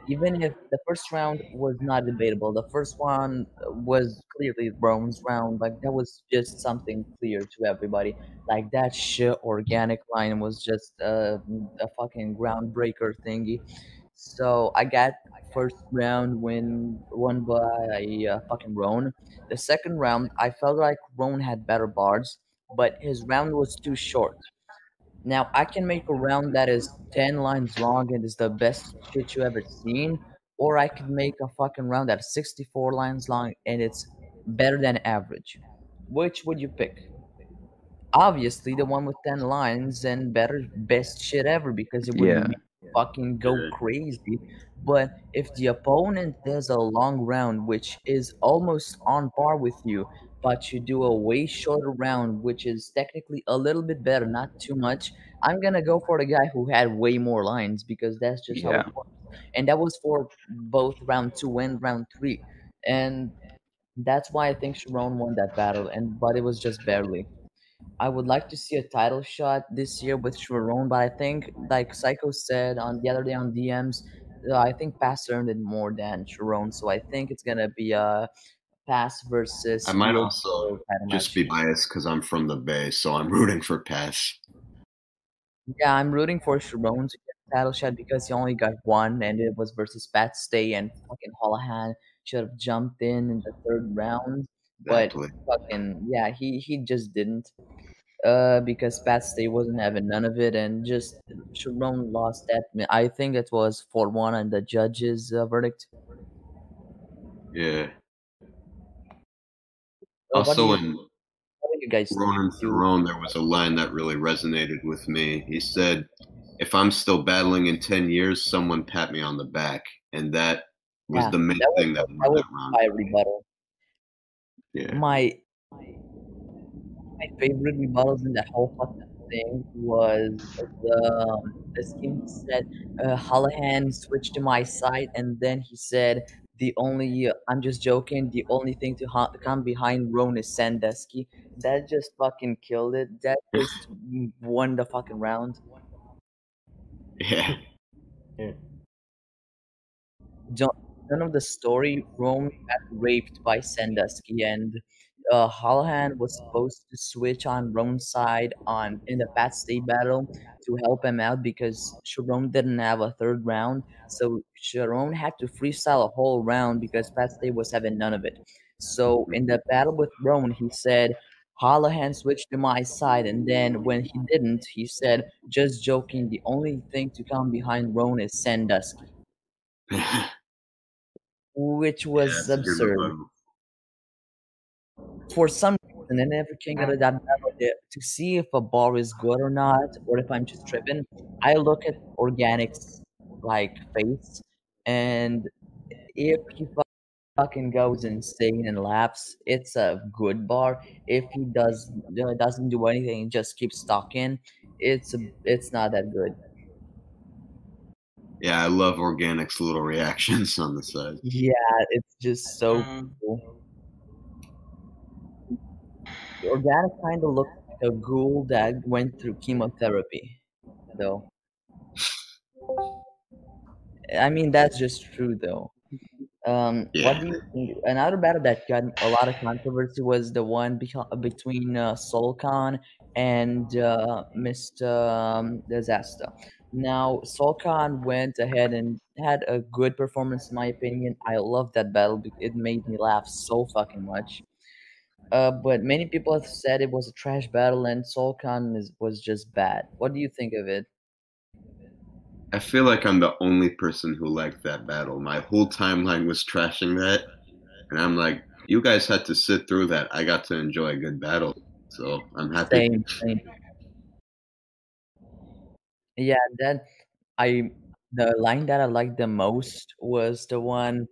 Speaker 2: Even if the first round was not debatable, the first one was clearly Roan's round. Like that was just something clear to everybody. Like that shit organic line was just a fucking groundbreaker thingy. So I got first round won by fucking Roan. The second round, I felt like Roan had better bars, but his round was too short. Now I can make a round that is 10 lines long and is the best shit you ever seen, or I could make a fucking round that is 64 lines long and it's better than average. Which would you pick? Obviously the one with 10 lines and better best shit ever because it would
Speaker 5: Yeah.
Speaker 2: make you fucking go
Speaker 3: Yeah.
Speaker 2: crazy. But if the opponent does a long round which is almost on par with you, but you do a way shorter round which is technically a little bit better, not too much, I'm gonna go for the guy who had way more lines because that's just how it
Speaker 5: Yeah.
Speaker 2: works. And that was for both round two and round three. And that's why I think Sharon won that battle, and but it was just barely. I would like to see a title shot this year with Sharon, but I think, like Psycho said on the other day on DMs, I think Pass earned it more than Sharon, so I think it's gonna be a Pass versus
Speaker 3: I might
Speaker 2: Field
Speaker 3: also
Speaker 2: title
Speaker 3: just
Speaker 2: match.
Speaker 3: be biased because I'm from the Bay, so I'm rooting for Pass.
Speaker 2: Yeah, I'm rooting for Sharon to get the title shot because he only got one, and it was versus Pat Stay and fucking Holohan should have jumped in the third round, but
Speaker 3: Exactly.
Speaker 2: fucking yeah, he just didn't. Because Pat Stay wasn't having none of it, and just Sharon lost that. I think it was 4-1 on the judges' verdict.
Speaker 3: Yeah.
Speaker 2: What do
Speaker 3: Also,
Speaker 2: you
Speaker 3: in
Speaker 2: guys think?
Speaker 3: Ronan
Speaker 2: You
Speaker 3: Theron, there was a line that really resonated with me. He said, "If I'm still battling in 10 years, someone pat me on the back." And that was
Speaker 2: yeah,
Speaker 3: the main thing that
Speaker 2: that
Speaker 3: won
Speaker 2: was
Speaker 3: that round
Speaker 2: my
Speaker 3: for me.
Speaker 2: rebuttal.
Speaker 3: Yeah.
Speaker 2: My favorite rebuttals in that whole fucking thing was the scheme he said, Hallahan switched to my side, and then he said, I'm just joking, the only thing to come behind Roan is Sandusky. That just fucking killed it. That just won the fucking round.
Speaker 3: Yeah.
Speaker 4: Yeah.
Speaker 2: Don't, none of the story, Rome got raped by Sandusky, and Hallahan was supposed to switch on Rome's side on in the Pat State battle to help him out because Sharon didn't have a third round, so Sharon had to freestyle a whole round because Pat State was having none of it. So in the battle with Roan, he said. Hallahan switched to my side, and then when he didn't, he said, just joking, the only thing to come behind Roan is Sandusky,
Speaker 3: Yeah,
Speaker 2: which was
Speaker 3: that's a good
Speaker 2: absurd.
Speaker 3: rebuttal.
Speaker 2: For some reason, I never can get that battle there to see if a bar is good or not, or if I'm just tripping. I look at Organic's like face, and if he fucking goes insane and laps, it's a good bar. If he doesn't do anything, just keeps talking, it's not that good.
Speaker 3: Yeah, I love Organic's little reactions on the side.
Speaker 2: Yeah, it's just so cool. Organic kind of looks like a ghoul that went through chemotherapy, though. I mean, that's just true, though. What
Speaker 3: Yeah.
Speaker 2: do you think? Another battle that got a lot of controversy was the one between Solcon and Mr. Disaster. Now, Solcon went ahead and had a good performance, in my opinion. I love that battle. It made me laugh so fucking much. But many people have said it was a trash battle and Solcon was just bad. What do you think of it?
Speaker 3: I feel like I'm the only person who liked that battle. My whole timeline was trashing that, and I'm like, you guys had to sit through that. I got to enjoy a good battle, so I'm happy.
Speaker 2: Same, same. Yeah, that I the line that I liked the most was the one,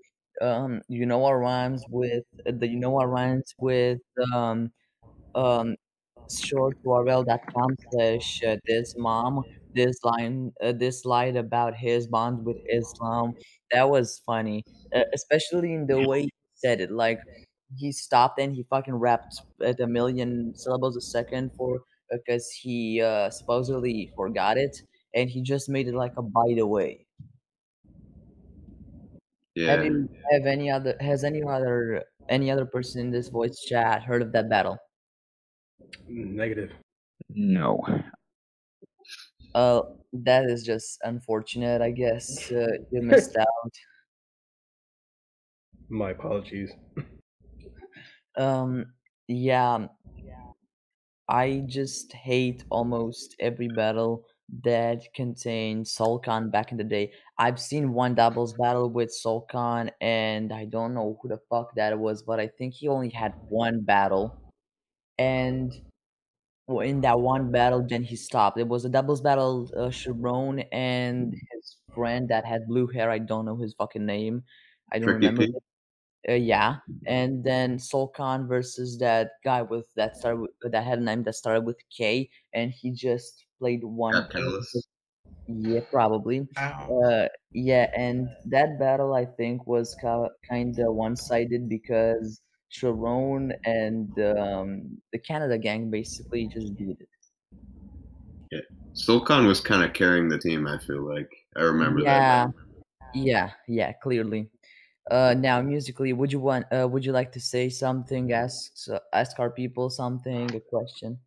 Speaker 2: you know what rhymes with um um shorturl.com/, this mom, this line about his bond with Islam. That was funny, especially in the way he said it. Like he stopped and he fucking rapped at a million syllables a second for because he supposedly forgot it, and he just made it like a by the way. Have
Speaker 3: Yeah.
Speaker 2: you have any other has any other person in this voice chat heard of that battle?
Speaker 4: Negative.
Speaker 5: No.
Speaker 2: Uh, that is just unfortunate. I guess you missed out.
Speaker 4: My apologies.
Speaker 2: Um, yeah, I just hate almost every battle that contains Solkan back in the day. I've seen one doubles battle with Solkan, and I don't know who the fuck that was, but I think he only had one battle. And well, in that one battle, then he stopped. It was a doubles battle, Sharon and his friend that had blue hair. I don't know his fucking name. I don't
Speaker 3: Tricky
Speaker 2: remember.
Speaker 3: P.
Speaker 2: Yeah, and then Solkan versus that guy that had a name that started with K, and he just played one.
Speaker 3: Got Callus.
Speaker 2: Yeah, probably.
Speaker 6: Ow.
Speaker 2: Yeah, and that battle I think was kind of one-sided because Sharon and the Canada gang basically just beat it.
Speaker 3: Yeah. Sulkan was kind of carrying the team, I feel like. I remember that
Speaker 2: Yeah,
Speaker 3: guy.
Speaker 2: yeah, clearly. Now musically, would you like to say something? Ask our people something, a question.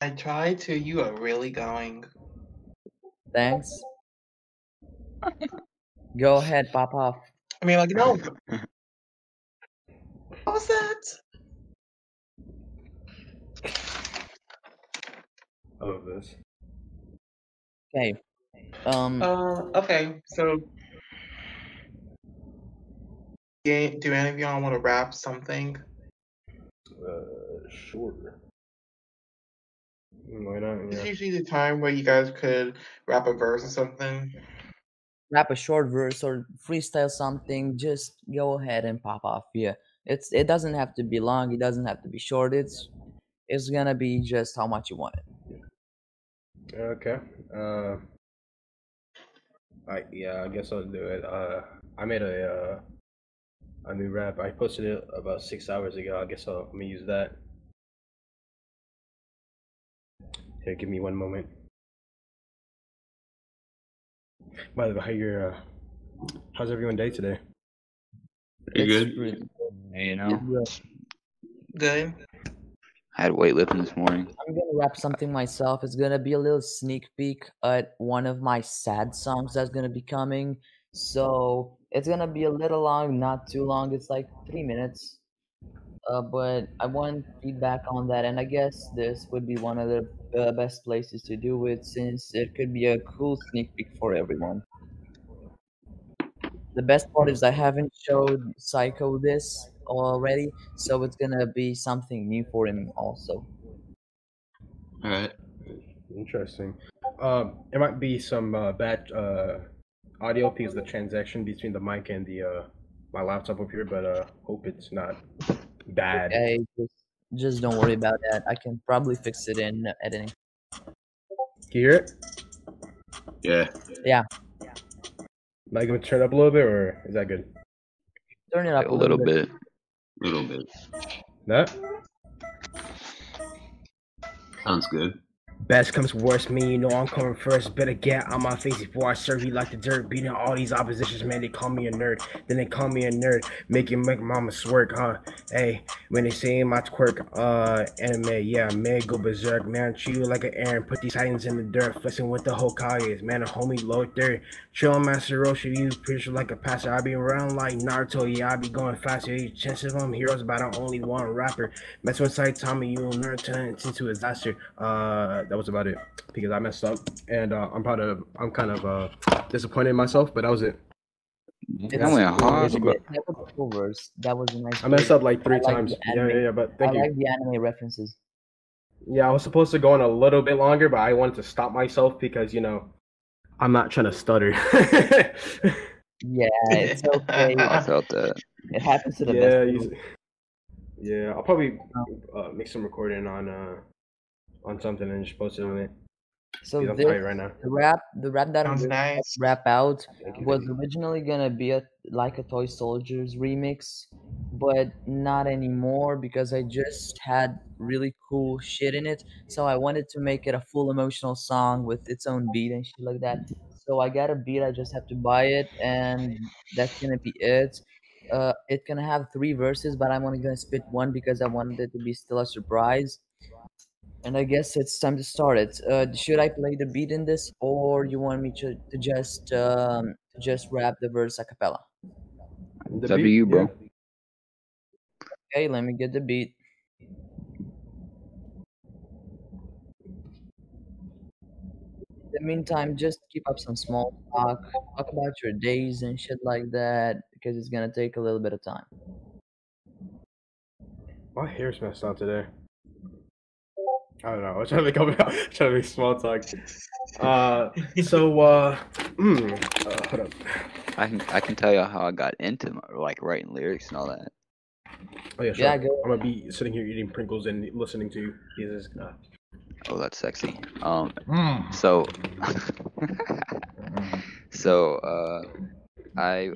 Speaker 6: I tried to. You are really going.
Speaker 2: Thanks. Go ahead, pop off.
Speaker 6: I mean, like, no. What was that?
Speaker 4: Of this.
Speaker 2: Okay.
Speaker 6: Okay. So, do any of y'all want to rap something?
Speaker 4: Sure. Why not?
Speaker 6: It's
Speaker 4: Yeah.
Speaker 6: usually the time where you guys could rap a verse or something.
Speaker 2: Rap a short verse or freestyle something. Just go ahead and pop off. Yeah. It doesn't have to be long. It doesn't have to be short. It's gonna be just how much you want it.
Speaker 4: Okay. I guess I'll do it. I made a new rap. I posted it about 6 hours ago. I guess I'm gonna use that. Here, give me one moment. By the way, how's everyone day today?
Speaker 3: Pretty
Speaker 2: It's
Speaker 3: good.
Speaker 2: really
Speaker 5: You know,
Speaker 2: good.
Speaker 6: Good.
Speaker 5: I had weightlifting this morning.
Speaker 2: I'm gonna rap something myself. It's gonna be a little sneak peek at one of my sad songs that's gonna be coming. So it's gonna be a little long, not too long. It's like 3 minutes. But I want feedback on that, and I guess this would be one of the best places to do it since it could be a cool sneak peek for everyone. The best part is I haven't showed Psycho this already, so it's gonna be something new for him also.
Speaker 3: All right.
Speaker 4: Interesting. It might be some bad audio because the transaction between the mic and the my laptop up here, but hope it's not bad.
Speaker 2: Okay, just don't worry about that. I can probably fix it in editing.
Speaker 4: Can you hear it?
Speaker 3: Yeah.
Speaker 2: Yeah,
Speaker 4: Am I gonna turn up a little bit, or is that good?
Speaker 2: turn it up
Speaker 5: A little bit.
Speaker 3: Little bit.
Speaker 4: That
Speaker 3: Sounds good.
Speaker 4: best comes worst, me, you know I'm coming first. Better get on my face before I serve you like the dirt. Beating all these oppositions, man, they call me a nerd. Then they call me a nerd, make mama swerk, huh? Hey, when they say my twerk, anime, yeah, man, go berserk, man, treat you like an Aaron, put these titans in the dirt, flexing with the Hokages, man, a homie low third. Chill, Master Roshi, you picture like a passer. I be around like Naruto, yeah, I be going faster. You chances of them heroes, but I only one rapper. Mess with Saitama, you will learn to into a disaster. That was about it because I messed up, and I'm kind of disappointed in myself, but that was it.
Speaker 2: It's
Speaker 5: I went hard,
Speaker 4: basically-
Speaker 5: but
Speaker 2: that was a cool verse. That was a nice.
Speaker 4: I messed
Speaker 2: verse.
Speaker 4: up like three
Speaker 2: I like
Speaker 4: times.
Speaker 2: the
Speaker 4: Yeah,
Speaker 2: anime.
Speaker 4: yeah, but
Speaker 2: I
Speaker 4: thank you.
Speaker 2: like the anime references.
Speaker 4: Yeah, I was supposed to go on a little bit longer, but I wanted to stop myself because I'm not trying to stutter.
Speaker 2: Yeah, it's okay.
Speaker 5: I felt that.
Speaker 2: It happens to the
Speaker 4: yeah,
Speaker 2: best.
Speaker 4: he's- yeah. I'll probably make some recording on something and just post it on it.
Speaker 2: So
Speaker 4: Because I'm
Speaker 2: this
Speaker 4: tired right now.
Speaker 2: the rap that I'm
Speaker 6: Sounds
Speaker 2: gonna
Speaker 6: nice.
Speaker 2: rap out
Speaker 4: Thank you.
Speaker 2: was originally gonna be like a Toy Soldiers remix, but not anymore because I just had really cool shit in it. So I wanted to make it a full emotional song with its own beat and shit like that. So I got a beat. I just have to buy it, and that's gonna be it. It gonna have three verses, but I'm only gonna spit one because I wanted it to be still a surprise. And I guess it's time to start it. Should I play the beat in this, or you want me to just rap the verse a cappella?
Speaker 4: The
Speaker 5: It's up to
Speaker 4: beat,
Speaker 5: you,
Speaker 4: yeah.
Speaker 5: bro.
Speaker 2: Okay, let me get the beat. In the meantime, just keep up some small talk. Talk about your days and shit like that because it's gonna take a little bit of time.
Speaker 4: My hair's messed up today. I don't know. I'm trying to make trying to make small talk. Hold up.
Speaker 5: I can tell you how I got into like writing lyrics and all that.
Speaker 4: Oh yeah, sure.
Speaker 2: Yeah, go.
Speaker 4: I'm gonna be sitting here eating Pringles and listening to you. Jesus.
Speaker 5: Oh, that's sexy. So so I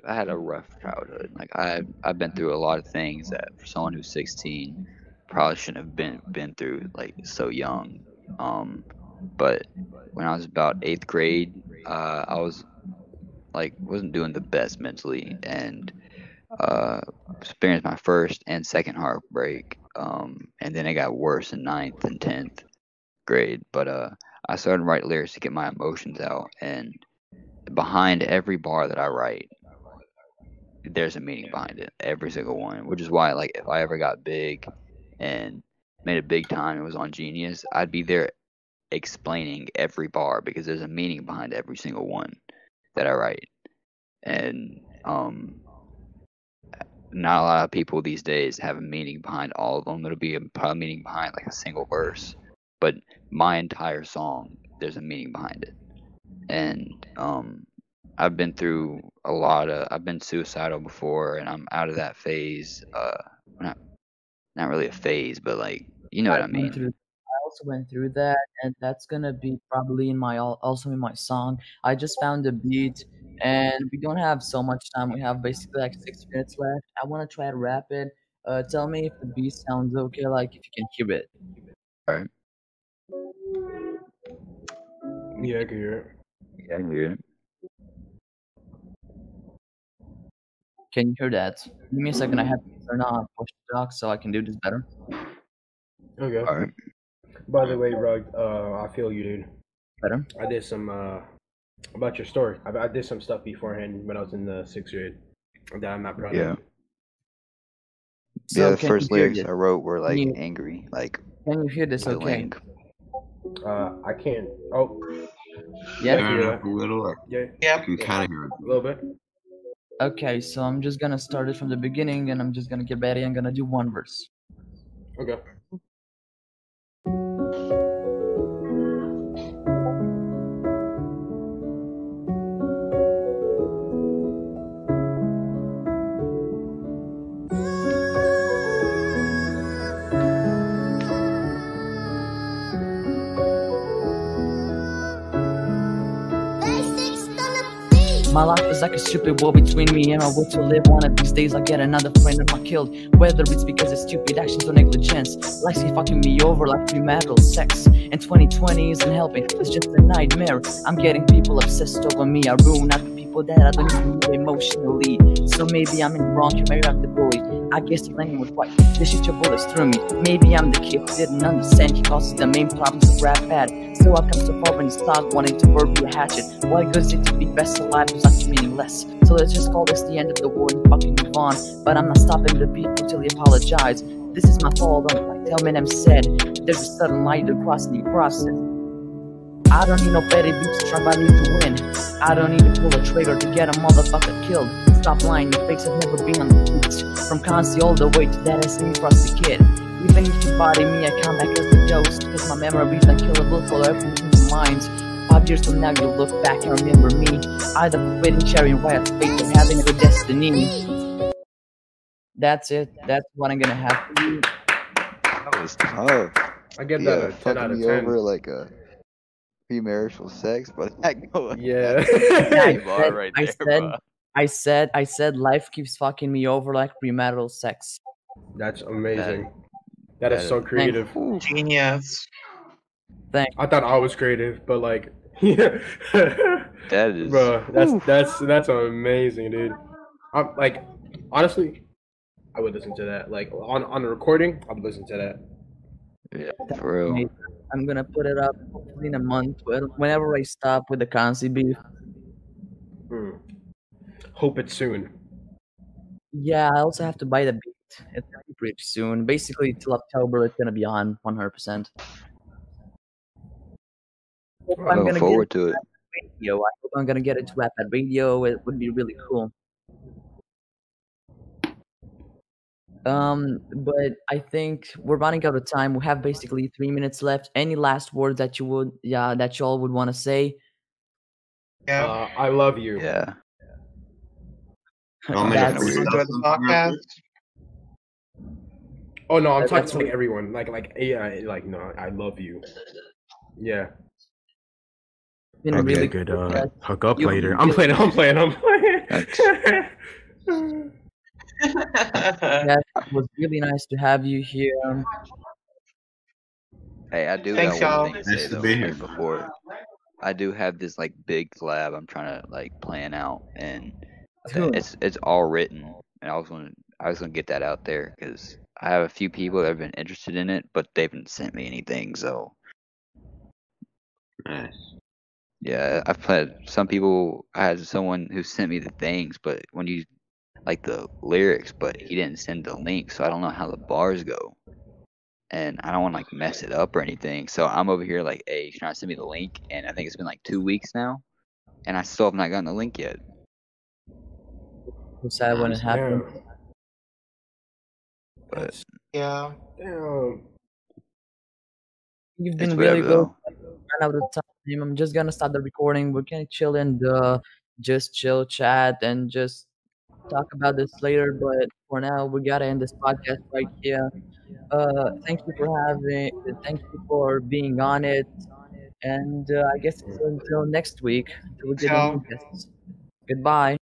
Speaker 5: had a rough childhood. Like I've been through a lot of things that for someone who's 16 probably shouldn't have been through like so young. But when I was about 8th grade, I was like wasn't doing the best mentally, and experienced my first and second heartbreak. And then it got worse in 9th and 10th grade. But I started to write lyrics to get my emotions out, and behind every bar that I write, there's a meaning behind it, every single one. Which is why, like, if I ever got big and made it big time, it was on Genius, I'd be there explaining every bar because there's a meaning behind every single one that I write. And not a lot of people these days have a meaning behind all of them. There'll be a meaning behind like a single verse, but my entire song, there's a meaning behind it. And I've been through a lot of. I've been suicidal before, and I'm out of that phase. Not really a phase, but like you know what I
Speaker 2: Went through.
Speaker 5: mean.
Speaker 2: I also went through that, and that's gonna be probably in my also in my song. I just found the beat, and we don't have so much time. We have basically like 6 minutes left. I want to try to wrap it. Tell me if the beat sounds okay, like if you can hear it.
Speaker 5: All right.
Speaker 4: Yeah, I can hear it.
Speaker 5: Yeah, I can hear it.
Speaker 2: Can you hear that? Give me a second. I have to turn on push to talk so I can do this better.
Speaker 4: Okay.
Speaker 5: All right.
Speaker 4: By the way, Rug, I feel you, dude.
Speaker 2: Better.
Speaker 4: I did some about your story. I did some stuff beforehand when I was in the 6th grade that I'm not proud
Speaker 5: Yeah.
Speaker 4: of.
Speaker 2: So
Speaker 5: The
Speaker 2: can
Speaker 5: first
Speaker 2: you hear
Speaker 5: lyrics
Speaker 2: this?
Speaker 5: I wrote were
Speaker 2: Can
Speaker 5: like
Speaker 2: you
Speaker 5: angry, like
Speaker 2: can you hear this? Okay.
Speaker 5: yelling.
Speaker 4: I can't. Oh,
Speaker 2: Yeah.
Speaker 4: I can
Speaker 3: Turn
Speaker 4: hear
Speaker 3: it up a little. I
Speaker 4: Yeah,
Speaker 6: Yep.
Speaker 3: can kind of hear it.
Speaker 4: a little bit.
Speaker 2: Okay. So I'm just gonna start it from the beginning, and I'm just gonna get ready. I'm gonna do one verse.
Speaker 4: Okay.
Speaker 2: My life is like a stupid war between me and my will to live. One of these days I'll get another friend of mine killed. Whether it's because of stupid actions or negligence, like he fucking me over like premarital sex. And 2020 isn't helping, it's just a nightmare. I'm getting people obsessed over me. I ruin other people that I don't even know emotionally. So maybe I'm in the wrong, maybe I'm the bully. I guess the landing was right, they shoot your bullets through me. Maybe I'm the kid who didn't understand he causes the main problems of rap bad. So I've come so far in this thought, wanting to burn me a hatchet. What good is it to be best alive is like meaningless. So let's just call this the end of the war and fucking move on. But I'm not stopping the beat until he apologize. This is my fault, like Eminem said. There's a sudden light across the process. I don't need no petty beats to try badly to win. I don't need to pull a trigger to get a motherfucker killed. Stop lying, your face has never been on the beach. From Concy all the way to that SME Frosty Kid. Even if you body me, I come back as a ghost. Cause my memories unkillable for everything in your minds. 5 years from now you'll look back and remember me. Either quitting, sharing riots, fate, or having a good destiny. That's it. That's what I'm gonna have for you.
Speaker 5: That was tough.
Speaker 4: I get
Speaker 5: Yeah,
Speaker 4: that a 10
Speaker 5: fucking
Speaker 4: out of
Speaker 5: me
Speaker 4: 10.
Speaker 5: over like a premarital sex, but that go.
Speaker 4: Yeah.
Speaker 5: That's a bar right there, bro.
Speaker 2: I said life keeps fucking me over like premarital sex.
Speaker 4: That's
Speaker 5: That
Speaker 4: amazing. That is
Speaker 5: that
Speaker 4: so
Speaker 5: is
Speaker 2: Thank,
Speaker 4: creative.
Speaker 5: ooh,
Speaker 6: Genius.
Speaker 2: thank.
Speaker 4: I thought I was creative, but like, yeah,
Speaker 5: that is
Speaker 4: bro,
Speaker 5: ooh.
Speaker 4: that's amazing, dude. I'm like, honestly, I would listen to that. Like on a recording, I would listen to that.
Speaker 5: Yeah,
Speaker 2: That's
Speaker 5: for real.
Speaker 2: amazing. I'm gonna put it up hopefully in a month whenever I stop with the Kansi beef.
Speaker 4: Hmm. Hope it's soon.
Speaker 2: Yeah, I also have to buy the beat. It's gonna be pretty soon. Basically, till October, it's gonna be on 100%. Hope
Speaker 4: Oh,
Speaker 2: I'm
Speaker 5: Looking
Speaker 2: gonna get it
Speaker 5: forward to it.
Speaker 2: radio. I hope I'm gonna get it to rap at radio. It would be really cool. But I think we're running out of time. We have basically 3 minutes left. Any last words that you would, yeah, that y'all would want to say?
Speaker 6: Yeah.
Speaker 4: I love you.
Speaker 5: Yeah,
Speaker 3: You want me to
Speaker 5: kind
Speaker 2: That's
Speaker 5: of
Speaker 6: Please
Speaker 5: weird.
Speaker 3: freestyle
Speaker 6: enjoy the
Speaker 3: something real
Speaker 6: podcast.
Speaker 3: quick?
Speaker 4: Oh no, I'm talking
Speaker 2: that's
Speaker 4: to like everyone. Like yeah, like no, I love you. Yeah.
Speaker 2: been
Speaker 4: Okay,
Speaker 2: really
Speaker 3: Okay.
Speaker 4: good.
Speaker 2: cool. Yes,
Speaker 4: Hook up
Speaker 2: you
Speaker 4: later.
Speaker 5: Mm,
Speaker 4: I'm
Speaker 2: you
Speaker 4: playing. I'm playing. I'm
Speaker 5: thanks.
Speaker 4: playing.
Speaker 2: yes, it was really nice to have you here.
Speaker 5: Hey, I do got
Speaker 6: Thanks,
Speaker 5: one
Speaker 6: y'all.
Speaker 5: thing to say
Speaker 3: Nice to
Speaker 5: though.
Speaker 3: be here,
Speaker 5: Like
Speaker 3: man.
Speaker 5: before, I do have this like big collab I'm trying to like plan out, and that
Speaker 2: Who?
Speaker 5: it's all written. And I was gonna get that out there because I have a few people that have been interested in it, but they haven't sent me anything. So
Speaker 3: Nice.
Speaker 5: yeah, I've played some people. I had someone who sent me the things, but when you like the lyrics, but he didn't send the link, so I don't know how the bars go. And I don't want to like mess it up or anything. So I'm over here like, hey, you trying to send me the link? And I think it's been like 2 weeks now, and I still have not gotten the link yet.
Speaker 2: Who said when
Speaker 3: I'm
Speaker 2: it
Speaker 3: sorry.
Speaker 2: happened?
Speaker 4: Damn.
Speaker 5: But
Speaker 4: That's
Speaker 6: Yeah.
Speaker 4: damn.
Speaker 2: You've
Speaker 5: it's
Speaker 2: been really
Speaker 5: whatever
Speaker 2: good.
Speaker 5: though.
Speaker 2: Ran out of time. I'm just gonna start the recording. We're gonna chill and just chill, chat, and just talk about this later. But for now, we gotta end this podcast right here. Thank you for having. Thank you for being on it. And I guess it's until next week until we
Speaker 6: Thanks,
Speaker 2: get the new
Speaker 6: y'all.
Speaker 2: guests. Goodbye.